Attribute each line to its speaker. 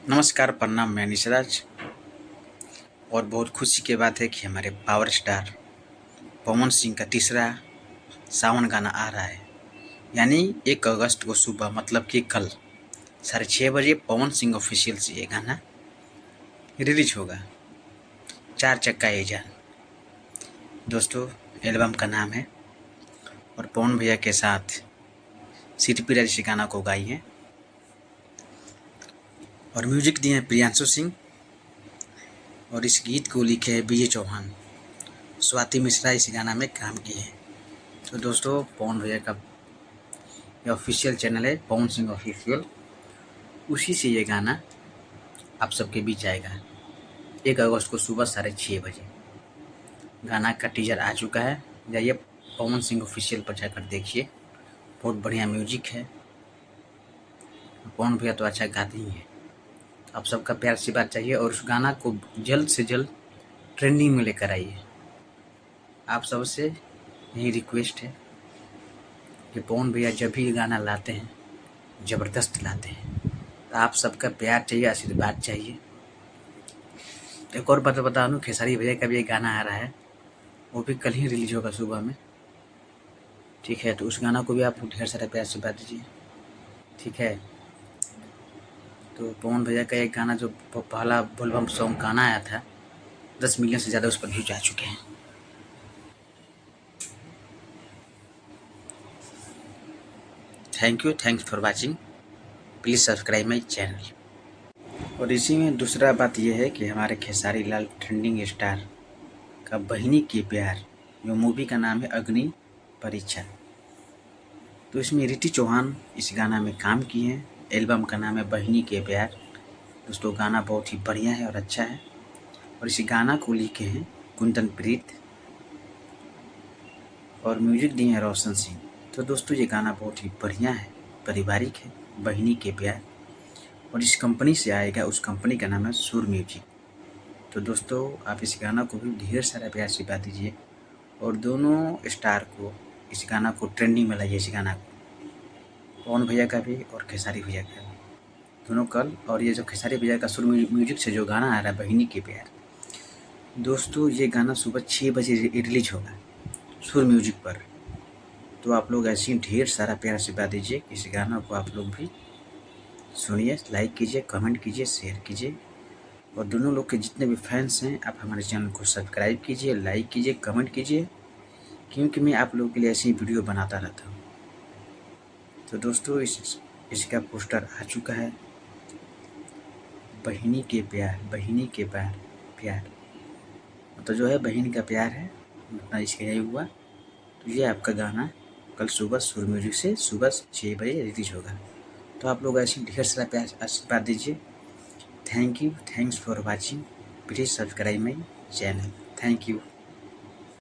Speaker 1: नमस्कार, प्रणाम। मैं निशराज और बहुत खुशी की बात है कि हमारे पावर स्टार पवन सिंह का तीसरा सावन गाना आ रहा है। यानी 1 अगस्त को सुबह मतलब कि कल 6:30 बजे पवन सिंह ऑफिशियल से ये गाना रिलीज होगा। 4 चक्का ये जान दोस्तों एल्बम का नाम है और पवन भैया के साथ सिटी पिराज इस गाना को गाई है और म्यूजिक दिए हैं प्रियांशु सिंह और इस गीत को लिखे हैं बीजे चौहान। स्वाति मिश्रा इस गाना में काम किए हैं। तो दोस्तों पवन भैया का ये ऑफिशियल चैनल है पवन सिंह ऑफिशियल, उसी से ये गाना आप सबके बीच आएगा 1 अगस्त को सुबह 6:30 बजे। गाना का टीजर आ चुका है, जाइए पवन सिंह ऑफिशियल पर जाकर देखिए। बहुत बढ़िया म्यूजिक है। पवन भैया तो अच्छा गाते ही हैं। आप सबका प्यार सी बात चाहिए और उस गाना को जल्द से जल्द ट्रेंडिंग में लेकर आइए। आप सबसे यही रिक्वेस्ट है कि पवन भैया जब भी ये गाना लाते हैं ज़बरदस्त लाते हैं। तो आप सबका प्यार चाहिए, आशीर्वाद चाहिए। एक और बात बता दूँ, खेसारी भैया का भी एक गाना आ रहा है, वो भी कल ही रिलीज होगा सुबह में। ठीक है, तो उस गाना को भी आप ढेर सारा प्यार से बात दीजिए। ठीक है, तो पवन भैया का एक गाना जो पहला बोलबम सॉन्ग गाना आया था, 10 मिलियन से ज़्यादा उस पर व्यूज आ चुके हैं। Thank you, thanks for watching. Please subscribe my channel. और इसी में दूसरा बात यह है कि हमारे खेसारी लाल ट्रेंडिंग स्टार का बहिनी के प्यार, जो मूवी का नाम है अग्नि परीक्षा, तो इसमें रिटी चौहान इस गाना में काम किए हैं। एल्बम का नाम है बहिनी के प्यार। दोस्तों गाना बहुत ही बढ़िया है और अच्छा है और इस गाना को लिखे हैं कुंदन प्रीत और म्यूजिक दिए हैं रोशन सिंह। तो दोस्तों ये गाना बहुत ही बढ़िया है, पारिवारिक है, बहिनी के प्यार, और इस कंपनी से आएगा, उस कंपनी का नाम है सुर म्यूजिक। तो दोस्तों आप इस गाना को भी ढेर सारा प्यार से बात दीजिए और दोनों स्टार को इस गाना को ट्रेंडिंग में लाइए। इस गाना को पवन भैया का भी और खेसारी भैया का भी, दोनों कल। और ये जो खेसारी भैया का सुर म्यूजिक से जो गाना आ रहा है बहिनी के प्यार, दोस्तों ये गाना सुबह 6 बजे रिलीज होगा सुर म्यूजिक पर। तो आप लोग ऐसे ही ढेर सारा प्यार से बात दीजिए। इस गाना को आप लोग भी सुनिए, लाइक कीजिए, कमेंट कीजिए, शेयर कीजिए और दोनों लोग के जितने भी फैंस हैं आप हमारे चैनल को सब्सक्राइब कीजिए, लाइक कीजिए, कमेंट कीजिए, क्योंकि मैं आप लोगों के लिए ऐसी वीडियो बनाता रहता हूँ। तो दोस्तों इसका पोस्टर आ चुका है, बहिनी के प्यार, बहिनी के प्यार प्यार, तो जो है बहन का प्यार है, उतना इसका यही हुआ। तो ये आपका गाना कल सुबह सुर म्यूजिक से सुबह 6 बजे रिलीज होगा। तो आप लोग ऐसे ढेर सारा प्यार आशीर्वाद दीजिए। Thank you, thanks for watching. Please subscribe my channel. Thank you.